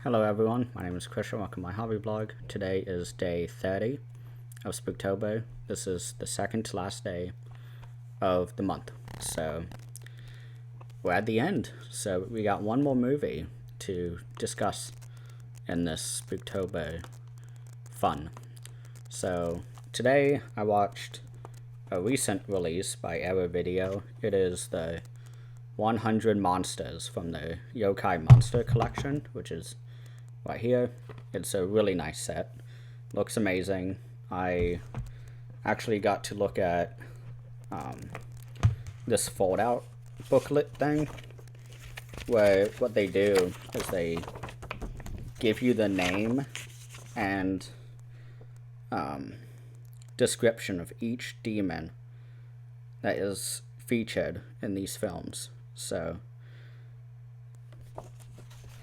Hello everyone, my name is Christian, welcome to my hobby blog. Today is day 30 of Spooktober. This is the second to last day of the month. So we're at the end. So we got one more movie to discuss in this Spooktober fun. So today I watched a recent release by Error Video. It is the 100 monsters from the Yokai Monster Collection, which is right here. It's a really nice set. Looks amazing. I actually got to look at this fold-out booklet thing, where what they do is they give you the name and description of each demon that is featured in these films. So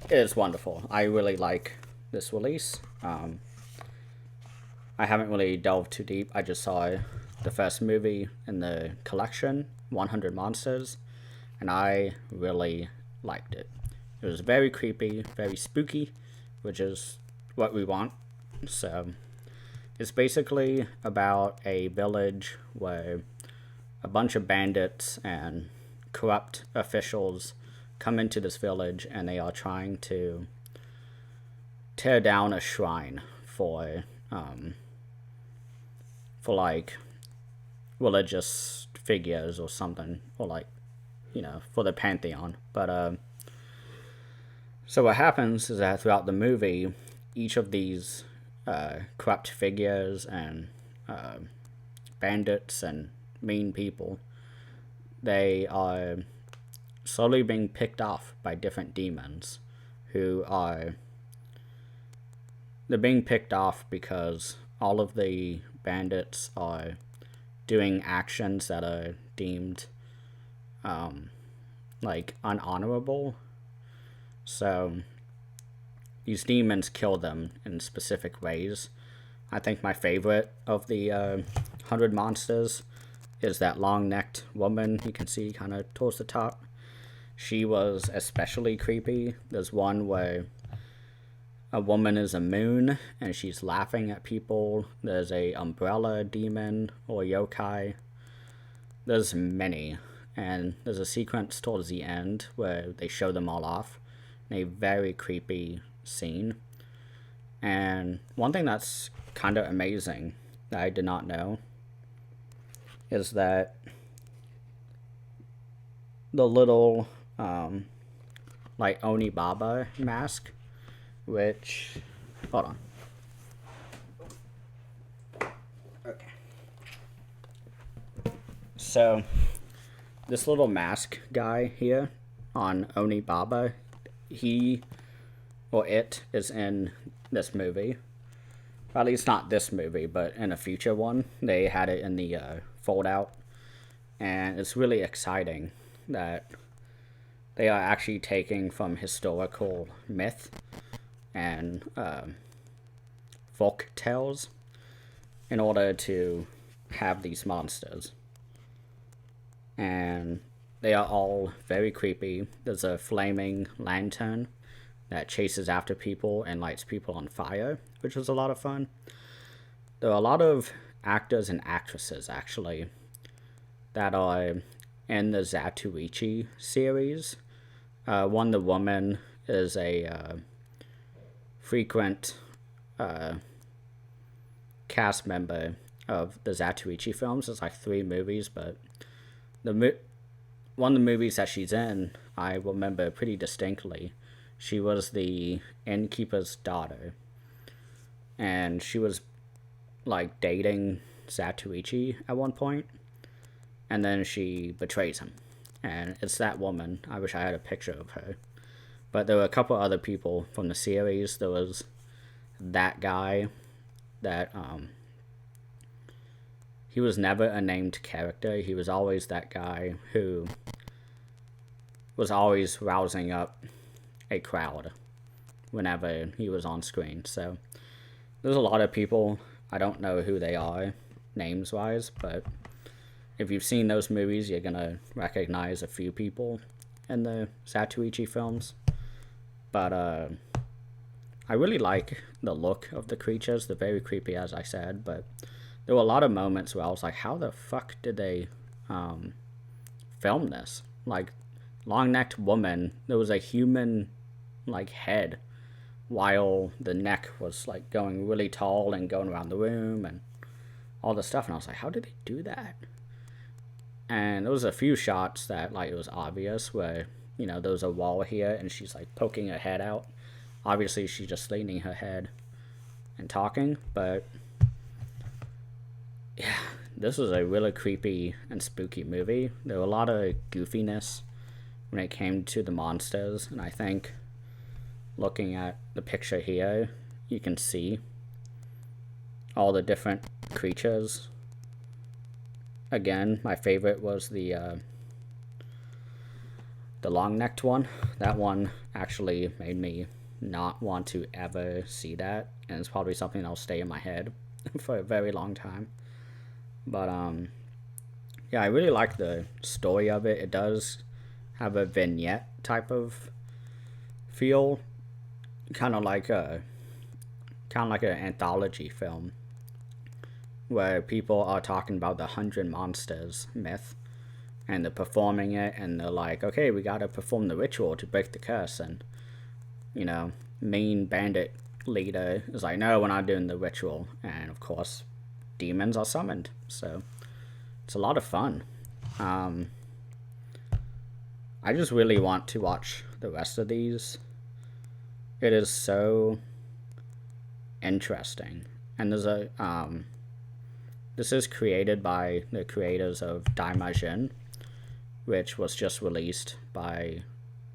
it is wonderful. I really like this release. I haven't really delved too deep. I just saw the first movie in the collection, 100 Monsters, and I really liked it. It was very creepy, very spooky, which is what we want. So it's basically about a village where a bunch of bandits and corrupt officials come into this village, and they are trying to tear down a shrine for like religious figures or something, or like, you know, for the pantheon. But so what happens is that throughout the movie, each of these corrupt figures and bandits and mean people, they are slowly being picked off by different demons they're being picked off because all of the bandits are doing actions that are deemed like unhonorable. So these demons kill them in specific ways. I think my favorite of the 100 monsters is that long-necked woman you can see kind of towards the top. She was especially creepy. There's one where a woman is a moon and she's laughing at people. There's a umbrella demon or yokai. There's many. And there's a sequence towards the end where they show them all off in a very creepy scene. And one thing that's kind of amazing that I did not know is that the little like Oni Baba mask, which, hold on. Okay. So this little mask guy here on Oni Baba, it is in this movie. Or at least not this movie, but in a future one. They had it in the fold out, and it's really exciting that they are actually taking from historical myth and folk tales in order to have these monsters. And they are all very creepy. There's a flaming lantern that chases after people and lights people on fire, which was a lot of fun. There are a lot of actors and actresses, actually, that are in the Zatoichi series. The woman is a frequent cast member of the Zatoichi films. It's like 3 movies, but one of the movies that she's in, I remember pretty distinctly. She was the innkeeper's daughter, and she was like dating Zatoichi at one point, and then she betrays him, and it's that woman. I wish I had a picture of her. But there were a couple other people from the series. There was that guy that he was never a named character. He was always that guy who was always rousing up a crowd whenever he was on screen. So there's a lot of people. I don't know who they are names wise, but if you've seen those movies, you're gonna recognize a few people in the Zatoichi films. But I really like the look of the creatures. They're very creepy, as I said, but there were a lot of moments where I was like, how the fuck did they film this? Like, long-necked woman, there was a human, like, head, while the neck was, like, going really tall and going around the room and all this stuff. And I was like, how did they do that? And there was a few shots that, like, it was obvious where, you know, there was a wall here and she's, like, poking her head out. Obviously, she's just leaning her head and talking, but yeah, this was a really creepy and spooky movie. There were a lot of goofiness when it came to the monsters, and I think looking at the picture here, you can see all the different creatures. Again, my favorite was the long-necked one. That one actually made me not want to ever see that, and it's probably something that'll stay in my head for a very long time. But yeah, I really like the story of it. It does have a vignette type of feel, kind of like an anthology film where people are talking about the 100 monsters myth, and they're performing it, and they're like, okay, we gotta perform the ritual to break the curse, and you know, main bandit leader is like, no, we're not doing the ritual, and of course demons are summoned. So it's a lot of fun. I just really want to watch the rest of these. It is so interesting. And there's a this is created by the creators of Daimajin, which was just released by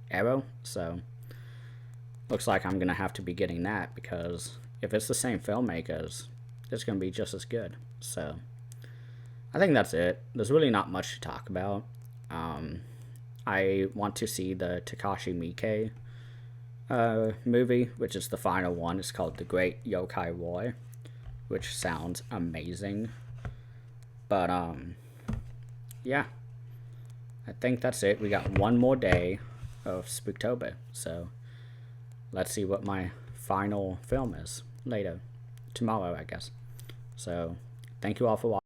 Arrow, so looks like I'm gonna have to be getting that, because if it's the same filmmakers, it's gonna be just as good. So I think that's it. There's really not much to talk about. I want to see the Takashi Miike movie, which is the final one. It's called The Great Yokai War, which sounds amazing. But yeah, I think that's it. We got one more day of Spooktober, so let's see what my final film is later, tomorrow, I guess. So thank you all for watching.